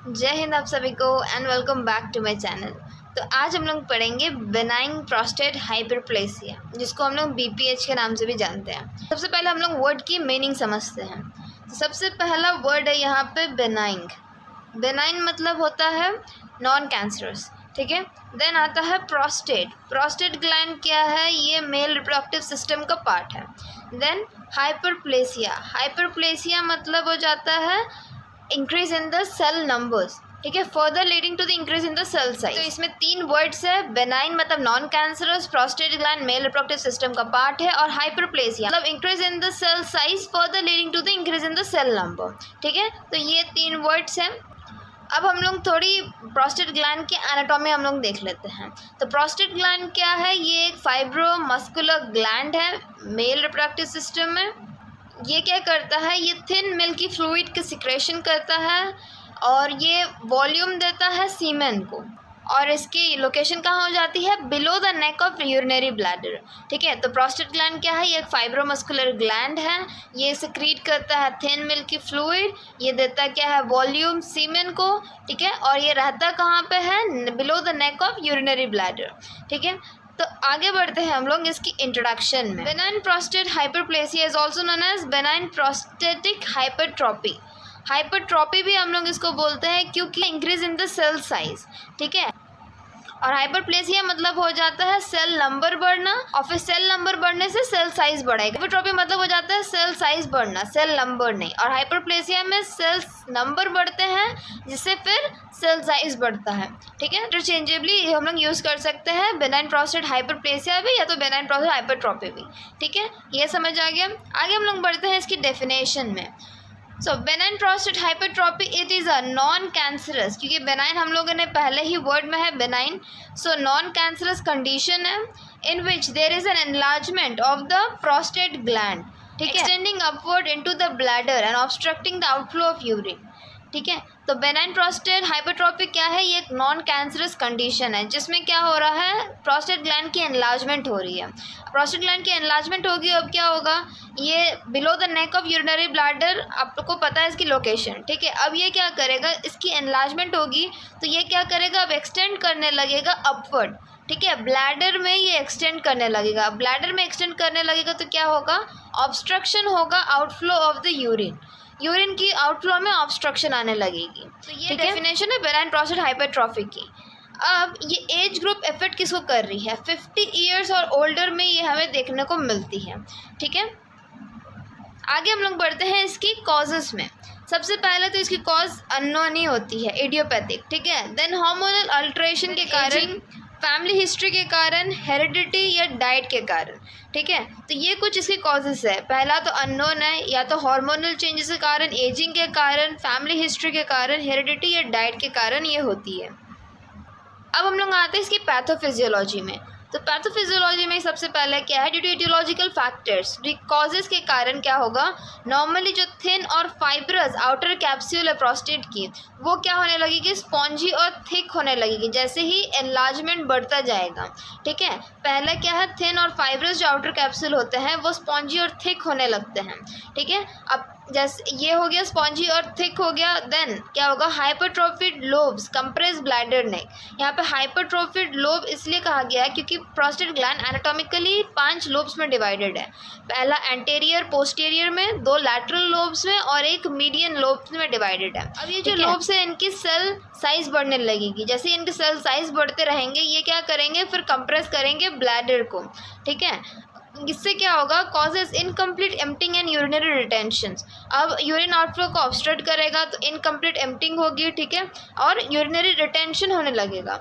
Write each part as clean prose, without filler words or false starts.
जय हिंद आप सभी को and welcome back to my channel. तो आज हम लोग पढ़ेंगे बेनाइन प्रोस्टेट हाइपरप्लेसिया, जिसको हम लोग BPH के नाम से भी जानते हैं। सबसे पहले हम लोग वर्ड की मीनिंग समझते हैं। तो सबसे पहला वर्ड है यहाँ पे बेनाइन। बेनाइन मतलब होता है नॉन कैंसरस, ठीक है। देन आता है प्रोस्टेट। प्रोस्टेट ग्लैंड क्या है? ये मेल रिप्रोडक्टिव सिस्टम का पार्ट है। Then hyperplasia. हाइपरप्लेसिया मतलब हो जाता है increase in the cell numbers, ठीक है, further leading to the increase in the cell size. तो इसमें तीन वर्ड्स है। बेनाइन मतलब non cancerous, prostate gland male reproductive system का पार्ट है, और हाइपरप्लेसिया मतलब increase in the cell size further leading to the increase in the cell number, ठीक है। तो ये तीन वर्ड्स हैं। अब हम लोग थोड़ी प्रोस्टेट ग्लैंड की एनाटॉमी हम लोग देख लेते हैं। तो प्रोस्टेट ग्लैंड क्या है? ये एक फाइब्रोमस्कुलर ग्लैंड है मेल रिप्रोडक्टिव सिस्टम में। ये क्या करता है? ये थिन मिल्की फ्लूइड की सिक्रेशन करता है और ये वॉल्यूम देता है सीमेन को, और इसकी लोकेशन कहाँ हो जाती है? Below the neck of urinary bladder, ठीक है। तो प्रोस्टेट ग्लैंड क्या है? ये एक फाइब्रोमस्कुलर ग्लैंड है। ये सिक्रीट करता है थिन मिल्की फ्लूइड, ये देता क्या है? वॉल्यूम सीमेन को, ठीक है। और ये रहता कहाँ पे है? Below the neck of urinary bladder, ठीक है। तो आगे बढ़ते हैं हम लोग इसकी इंट्रोडक्शन में। Benign prostate hyperplasia is also known as benign prostatic hypertrophy. Hypertrophy भी हम लोग इसको बोलते हैं क्योंकि increase in the cell size, ठीक है। और हाइपरप्लेसिया मतलब हो जाता है सेल नंबर बढ़ना, और फिर सेल नंबर बढ़ने से सेल साइज बढ़ेगा। हाइपरट्रॉपी मतलब हो जाता है सेल साइज बढ़ना, सेल नंबर नहीं। और हाइपरप्लेसिया में सेल नंबर बढ़ते हैं जिससे फिर सेल साइज बढ़ता है, ठीक है। इंटरचेंजेबली हम लोग यूज़ कर सकते हैं बेनाइन प्रोस्टेट हाइपरप्लेसिया भी, या तो बेनाइन प्रोस्टेट हाइपरट्रॉपी भी, ठीक है। ये समझ आ गया। आगे हम लोग बढ़ते हैं इसकी डेफिनेशन में। So benign prostate hypertrophy it is a non cancerous, क्योंकि बेनाइन हम लोगों ने पहले ही वर्ड में है benign. So non cancerous condition है in which there is an enlargement of the prostate gland, ठीक है, extending upward into the bladder and obstructing the outflow of urine, ठीक है। तो बेनाइन प्रोस्टेट हाइपरट्रॉपी क्या है? ये एक नॉन कैंसरस कंडीशन है जिसमें क्या हो रहा है? प्रोस्टेट ग्लैंड की एनलार्जमेंट हो रही है। प्रोस्टेट ग्लैंड की एनलार्जमेंट होगी, अब क्या होगा? ये below the neck of urinary bladder, आपको पता है इसकी लोकेशन, ठीक है। अब ये क्या करेगा? इसकी एनलार्जमेंट होगी तो ये क्या करेगा? अब एक्सटेंड करने लगेगा अपवर्ड, ठीक है। ब्लैडर में ये एक्सटेंड करने लगेगा। ब्लैडर में एक्सटेंड करने लगेगा तो क्या होगा? ऑब्स्ट्रक्शन होगा outflow of the urine. Urine की आउटफ्लो में ऑब्स्ट्रक्शन आने लगेगी। तो ये डेफिनेशन है बेनाइन प्रोस्टेट हाइपरट्रॉफी की। अब ये एज ग्रुप इफेक्ट किसको कर रही है? 50 ईयर्स और ओल्डर में ये हमें देखने को मिलती है, ठीक है। आगे हम लोग बढ़ते हैं इसकी कॉजेस में। सबसे पहले तो इसकी कॉज अननोन ही होती है, इडियोपैथिक, ठीक है। देन हार्मोनल अल्ट्रेशन के कारण, फैमिली हिस्ट्री के कारण, हेरिडिटी या डाइट के कारण, ठीक है। तो ये कुछ इसके कॉजेस है। पहला तो अननोन है, या तो हार्मोनल चेंजेस के कारण, एजिंग के कारण, फैमिली हिस्ट्री के कारण, हेरिडिटी या डाइट के कारण ये होती है। अब हम लोग आते हैं इसकी पैथोफिजियोलॉजी में। तो पैथोफिजियोलॉजी में सबसे पहले क्या है? Due to aetiological factors, causes के कारण क्या होगा? नॉर्मली जो थिन और फाइब्रस आउटर कैप्सूल है प्रोस्टेट की, वो क्या होने लगेगी? स्पॉन्जी और थिक होने लगेगी जैसे ही एनलार्जमेंट बढ़ता जाएगा, ठीक है। पहले क्या है? थिन और फाइब्रस जो आउटर कैप्सूल होते हैं वो स्पॉन्जी और थिक होने लगते हैं, ठीक है। अब जैसे ये हो गया स्पॉन्जी और थिक हो गया, देन क्या होगा? हाइपरट्रोफिड लोब्स, कंप्रेस ब्लैडर नेक। यहाँ पे हाइपरट्रोफिड लोब इसलिए कहा गया है क्योंकि प्रोस्टेट ग्लैंड एनाटॉमिकली 5 लोब्स में डिवाइडेड है। पहला एंटेरियर पोस्टीरियर में, 2 लैटरल लोब्स में और एक मीडियन लोब्स में डिवाइडेड है। अब ये जो लोब्स है इनकी सेल साइज बढ़ने लगेगी। जैसे इनके सेल साइज बढ़ते रहेंगे ये क्या करेंगे? फिर कंप्रेस करेंगे ब्लैडर को, ठीक है। इससे क्या होगा? Causes incomplete emptying and urinary retention. अब यूरिन आउटफ्लो को ऑब्स्ट्रक्ट करेगा तो इनकम्प्लीट एम्प्टिंग होगी, ठीक है, और यूरिनरी रिटेंशन होने लगेगा।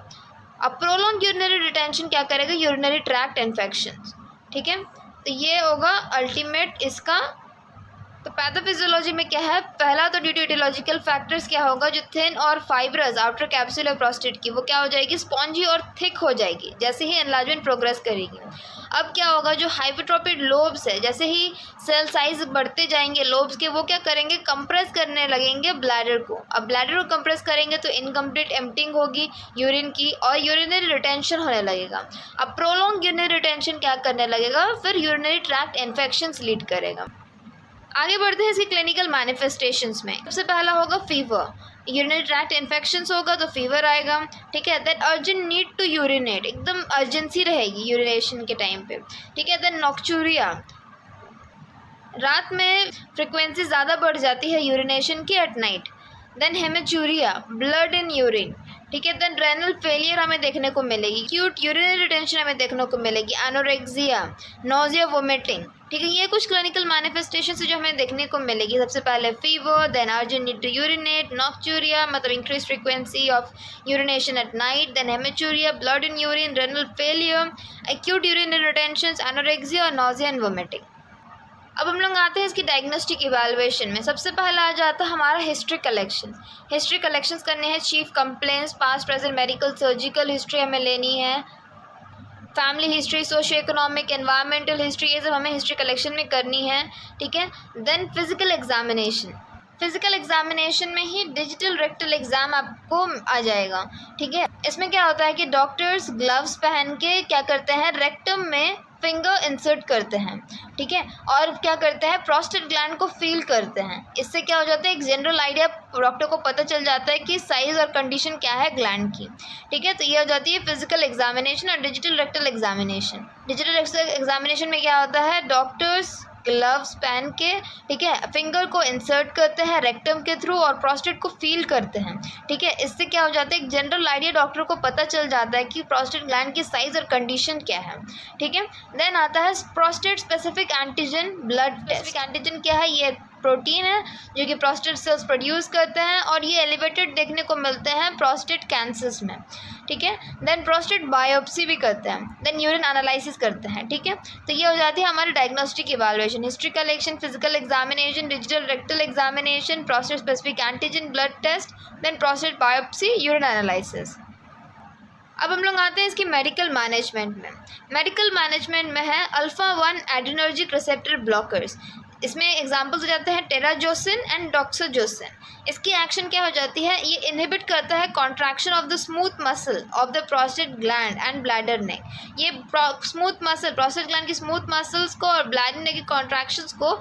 अब प्रोलॉन्ग यूरिनरी रिटेंशन क्या करेगा? यूरिनरी ट्रैक्ट इन्फेक्शन, ठीक है। तो ये होगा अल्टीमेट इसका। तो पैथोफिजियोलॉजी में क्या है? पहला तो ड्यू टू इटियोलॉजिकल फैक्टर्स क्या होगा? जो थिन और फाइब्रस आउटर कैप्सूल है प्रोस्टेट की, वो क्या हो जाएगी? स्पॉन्जी और थिक हो जाएगी जैसे ही एनलार्जमेंट प्रोग्रेस करेगी। अब क्या होगा? जो हाइपरट्रोफिड लोब्स है, जैसे ही सेल साइज बढ़ते जाएंगे लोब्स के, वो क्या करेंगे? कंप्रेस करने लगेंगे ब्लैडर को। अब ब्लैडर को कंप्रेस करेंगे तो इनकम्प्लीट एम्प्टिंग होगी यूरिन की और यूरिनरी रिटेंशन होने लगेगा। अब प्रोलॉन्ग यूरिनरी रिटेंशन क्या करने लगेगा? फिर यूरिनरी ट्रैक्ट इन्फेक्शंस लीड करेगा। आगे बढ़ते हैं इसकी क्लिनिकल मैनिफेस्टेशंस में। सबसे पहला होगा फीवर। यूरिनरी ट्रैक्ट इन्फेक्शंस होगा तो फीवर आएगा, ठीक है। Then urgent need to urinate, एकदम अर्जेंसी रहेगी यूरिनेशन के टाइम पे, ठीक है। देन नॉक्चूरिया, रात में फ्रिक्वेंसी ज़्यादा बढ़ जाती है यूरिनेशन की at night. Then haematuria, blood in urine, ठीक है। देन रेनल फेलियर हमें देखने को मिलेगी, एक्यूट यूरिनरी रिटेंशन हमें देखने को मिलेगी, एनोरेक्सिया, नोजिया, वोमिटिंग, ठीक है। ये कुछ क्लिनिकल मैनिफेस्टेशन जो हमें देखने को मिलेगी। सबसे पहले fever, then urgent need to urinate, nocturia मतलब increase frequency of urination at night, then haematuria, blood in urine, renal failure, acute urinary retention, anorexia और नोजिया एंड वोमिटिंग। अब हम लोग आते हैं इसकी डायग्नोस्टिक इवैल्यूएशन में। सबसे पहला आ जाता है हमारा हिस्ट्री कलेक्शन। हिस्ट्री कलेक्शंस करने हैं, chief complaints, past present medical surgical history हमें लेनी है, family history, socio economic, environmental history, ये सब हमें हिस्ट्री कलेक्शन में करनी है, ठीक है। Then physical examination, physical examination में ही डिजिटल रेक्टल एग्जाम आपको आ जाएगा, ठीक है। इसमें क्या होता है कि डॉक्टर्स ग्लव्स पहन के क्या करते हैं, रेक्टम में फिंगर इंसर्ट करते हैं, ठीक है, और क्या करते हैं, प्रोस्टेट ग्लैंड को फील करते हैं। इससे क्या हो जाता है, एक जनरल आइडिया डॉक्टर को पता चल जाता है कि साइज़ और कंडीशन क्या है ग्लैंड की, ठीक है। तो ये हो जाती है फिजिकल एग्जामिनेशन। और digital rectal examination, digital rectal examination में क्या होता है, डॉक्टर्स ग्लव्स पहन के, ठीक है, फिंगर को इंसर्ट करते हैं रेक्टम के थ्रू और प्रोस्टेट को फील करते हैं, ठीक है। इससे क्या हो जाता है, एक जनरल आइडिया डॉक्टर को पता चल जाता है कि प्रोस्टेट ग्लैंड की साइज और कंडीशन क्या है, ठीक है। देन आता है prostate specific antigen blood test. Antigen क्या है, ये प्रोटीन है जो कि प्रोस्टेट सेल्स प्रोड्यूस करते हैं और ये एलिवेटेड देखने को मिलते हैं प्रोस्टेट कैंसर्स में, ठीक है। देन प्रोस्टेट बायोप्सी भी करते हैं, देन यूरिन एनालिसिस करते हैं, ठीक है। तो ये हो जाती है हमारी diagnostic evaluation, history collection, physical examination, digital rectal examination, prostate specific antigen blood test, then prostate biopsy, urine analysis. अब हम लोग आते हैं इसकी मेडिकल मैनेजमेंट में। मेडिकल मैनेजमेंट में है अल्फा 1 एड्रेनर्जिक रिसेप्टर ब्लॉकर्स। इसमें एग्जाम्पल्स हो जाते हैं टेराजोसिन एंड डॉक्साजोसिन। इसकी एक्शन क्या हो जाती है, ये इनहिबिट करता है contraction of the smooth muscle of the prostate gland and bladder neck. ये स्मूथ मसल, प्रोस्टेट ग्लैंड की स्मूथ मसल्स को और ब्लैडर नेक की कॉन्ट्रैक्शंस को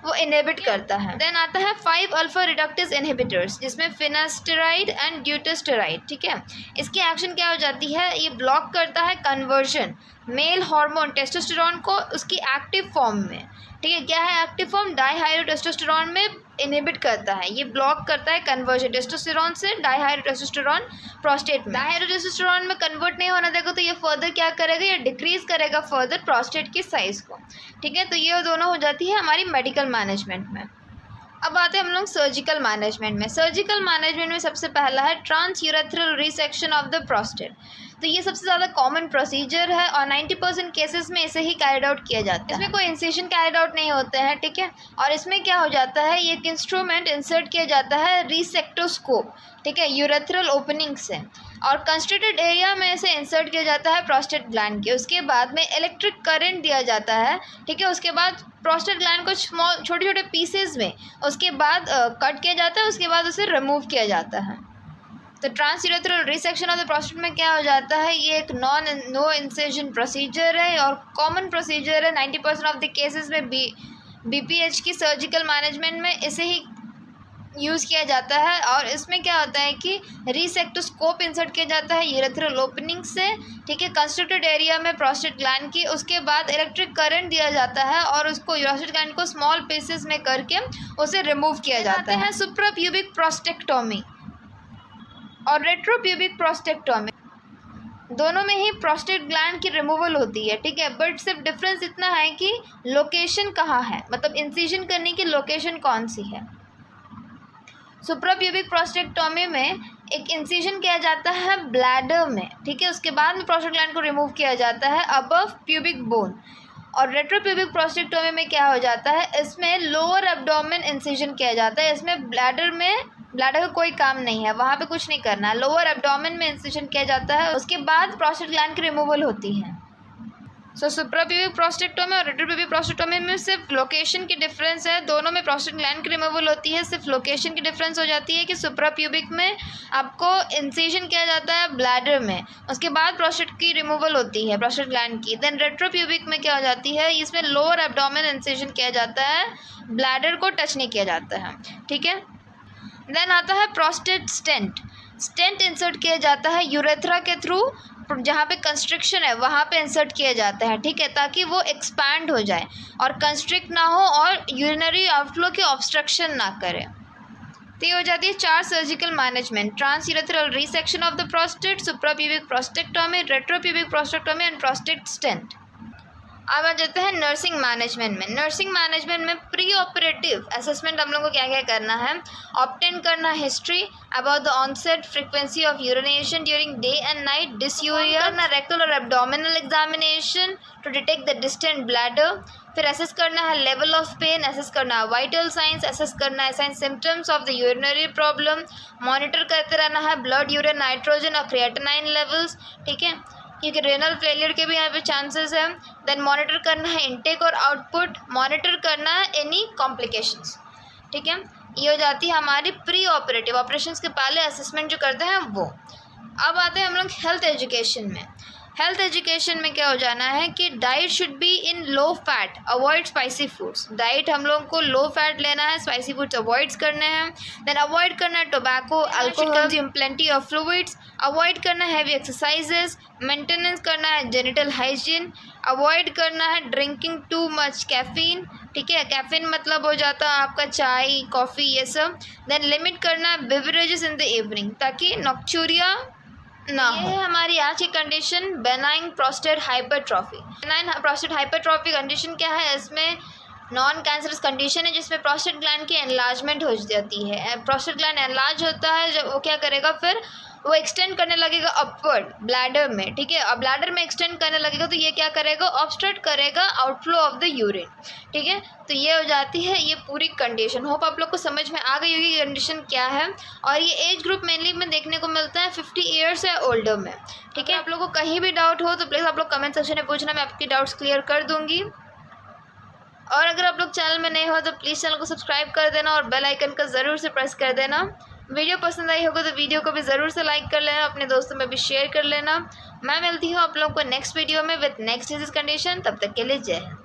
वो इनहिबिट करता है। देन आता है 5 अल्फा रिडक्टेज इनहिबिटर्स, जिसमें फिनास्टेराइड एंड ड्यूटेस्टेराइड, ठीक है। इसकी एक्शन क्या हो जाती है, ये ब्लॉक करता है कन्वर्जन मेल हार्मोन टेस्टोस्टेरॉन को उसकी एक्टिव फॉर्म में, ठीक है। क्या है एक्टिव फॉर्म, डाईहाइड्रोटेस्टोस्टेरॉन में इनहिबिट करता है, ये ब्लॉक करता है कन्वर्जन टेस्टोस्टेरॉन से डाईहाइड्रोटेस्टोस्टेरॉन प्रोस्टेट में। डाईहाइड्रोटेस्टोस्टेरॉन में कन्वर्ट नहीं होने देगा तो ये फर्दर क्या करेगा, ये डिक्रीज करेगा फर्दर प्रोस्टेट की साइज को, ठीक है। तो ये दोनों हो जाती है हमारी मेडिकल मैनेजमेंट में। अब आते हैं हम लोग सर्जिकल मैनेजमेंट में। सर्जिकल मैनेजमेंट में सबसे पहला है transurethral resection of the prostate. तो ये सबसे ज़्यादा कॉमन प्रोसीजर है और 90% केसेस में इसे ही कैरिड आउट किया जाता है। इसमें कोई इंसिशन कैरिड आउट नहीं होते हैं, ठीक है। और इसमें क्या हो जाता है, ये एक इंस्ट्रूमेंट इंसर्ट किया जाता है रिसेक्टोस्कोप, ठीक है, यूरेथ्रल ओपनिंग से, और कंस्ट्रक्टेड एरिया में इसे इंसर्ट किया जाता है प्रोस्टेट ग्लैंड के। उसके बाद में इलेक्ट्रिक करंट दिया जाता है, ठीक है। उसके बाद प्रोस्टेट ग्लैंड को छोटे छोटे पीसेज में उसके बाद कट किया जाता है, उसके बाद उसे रिमूव किया जाता है। तो transurethral resection of the prostate में क्या हो जाता है, ये एक नो इंसिजन प्रोसीजर है और कॉमन प्रोसीजर है। 90% ऑफ द केसेस में बीपीएच की सर्जिकल मैनेजमेंट में इसे ही यूज़ किया जाता है। और इसमें क्या होता है कि रिसेक्टोस्कोप इंसर्ट किया जाता है यूरेथ्रल ओपनिंग से, ठीक है, कंस्ट्रक्टेड एरिया में प्रोस्टेट ग्लैंड की। उसके बाद इलेक्ट्रिक करंट दिया जाता है और उसको प्रोस्टेट ग्लैंड को स्मॉल पीसेस में करके उसे रिमूव किया जाता है। सुप्राप्यूबिक प्रोस्टेक्टोमी और रेट्रोप्यूबिक प्रोस्टेक्टोमी, दोनों में ही प्रोस्टेट ग्लैंड की रिमूवल होती है, ठीक है। बट सिर्फ डिफरेंस इतना है कि लोकेशन कहाँ है, मतलब इंसिजन करने की लोकेशन कौन सी है। सुप्राप्यूबिक प्रोस्टेक्टोमी में एक इंसिजन किया जाता है ब्लैडर में, ठीक है। उसके बाद में प्रोस्टेट ग्लैंड को रिमूव किया जाता है अबव प्यूबिक बोन। और रेट्रोप्यूबिक प्रोस्टेक्टोमी में क्या हो जाता है, इसमें लोअर एब्डोमेन इंसिजन किया जाता है। इसमें ब्लैडर का कोई काम नहीं है, वहाँ पे कुछ नहीं करना है, लोअर एब्डोमेन में इंसिजन किया जाता है। उसके बाद प्रोस्टेट ग्लैंड की रिमूवल होती है। सो सुप्राप्यूबिक प्रोस्टेक्टोमी और रेट्रोप्यूबिक प्रोस्टेक्टोमी में सिर्फ लोकेशन की डिफरेंस है, दोनों में प्रोस्टेट ग्लैंड की रिमूवल होती है। सिर्फ लोकेशन की डिफरेंस हो जाती है कि सुप्राप्यूबिक में आपको इंसिजन किया जाता है ब्लैडर में, उसके बाद प्रोस्टेट की रिमूवल होती है प्रोस्टेट ग्लैंड की। देन रेट्रोप्यूबिक में क्या हो जाती है, इसमें लोअर एब्डोमेन इंसिजन किया जाता है, ब्लैडर को टच नहीं किया जाता है, ठीक है। देन आता है प्रोस्टेट स्टेंट। स्टेंट इंसर्ट किया जाता है यूरेथ्रा के थ्रू, जहाँ पे कंस्ट्रिक्शन है वहाँ पे इंसर्ट किया जाता है, ठीक है, ताकि वो एक्सपैंड हो जाए और कंस्ट्रिक्ट ना हो और यूरिनरी आउटफ्लो की ऑब्स्ट्रक्शन ना करे। तो ये हो जाती है 4 surgical management: transurethral resection of the prostate, suprapubic prostatectomy, retropubic prostatectomy and prostate stent. अब आ जाते हैं नर्सिंग मैनेजमेंट में। नर्सिंग मैनेजमेंट में प्री ऑपरेटिव असेसमेंट हम लोग को क्या क्या करना है: ऑब्टेन करना history about the onset frequency of urination during day and night, dysuria करना, रेक्टल और abdominal examination to detect the distant bladder, फिर असेस करना है लेवल ऑफ पेन, असेस करना है वाइटल साइंस, असेस करना है sign symptoms of the urinary problem, monitor करते रहना है ब्लड, यूरिन, नाइट्रोजन और क्रिएटिनाइन लेवल्स, ठीक है, क्योंकि रेनल फेलियर के भी यहाँ पे चांसेस हैं। देन मॉनिटर करना है इनटेक और आउटपुट, मॉनिटर करना है एनी कॉम्प्लिकेशंस, ठीक है। ये हो जाती है हमारी प्री ऑपरेटिव, ऑपरेशंस के पहले असेसमेंट जो करते हैं वो। अब आते हैं हम लोग हेल्थ एजुकेशन में। हेल्थ एजुकेशन में क्या हो जाना है कि diet should be in low fat, avoid spicy foods. Diet हम लोग को लो फैट लेना है, स्पाइसी फूड्स अवॉइड करने हैं। देन अवॉइड करना है tobacco, alcohol, consume plenty of fluids, avoid करना है हैवी एक्सरसाइजेस, मेंटेनेंस करना है जेनिटल हाइजीन, अवॉइड करना है ड्रिंकिंग टू मच कैफीन, ठीक है, कैफीन मतलब हो जाता है आपका चाय, कॉफ़ी, ये सब। देन लिमिट करना है बेवरेजेस इन द इवनिंग, ताकि नॉक्चूरिया ना हो। ये है हमारी आज की condition, benign prostate hypertrophy. Benign prostate hypertrophy condition क्या है? इसमें नॉन कैंसरस कंडीशन है जिसमें प्रोस्टेट ग्लैंड की एनलार्जमेंट हो जाती है। प्रोस्टेट ग्लैंड एनलार्ज होता है जब वो क्या करेगा, फिर वो एक्सटेंड करने लगेगा अपवर्ड ब्लैडर में, ठीक है। अब ब्लैडर में एक्सटेंड करने लगेगा तो ये क्या करेगा, ऑब्स्ट्रक्ट करेगा आउटफ्लो ऑफ द यूरिन, ठीक है। तो ये हो जाती है ये पूरी कंडीशन। होप आप लोग को समझ में आ गई होगी कंडीशन क्या है। और ये एज ग्रुप मेनली में देखने को मिलता है 50 ईयर्स या ओल्डर में, ठीक है। आप लोगों को कहीं भी डाउट हो तो प्लीज़ आप लोग कमेंट सेक्शन में पूछना, मैं आपकी डाउट्स क्लियर कर दूँगी। और अगर आप लोग चैनल में नए हो तो प्लीज़ चैनल को सब्सक्राइब कर देना और बेल आइकन का ज़रूर से प्रेस कर देना। वीडियो पसंद आई होगा तो वीडियो को भी ज़रूर से लाइक कर लेना, अपने दोस्तों में भी शेयर कर लेना। मैं मिलती हूँ आप लोगों को नेक्स्ट वीडियो में विद नेक्स्ट डिजीज कंडीशन। तब तक के लिए जय हिंद।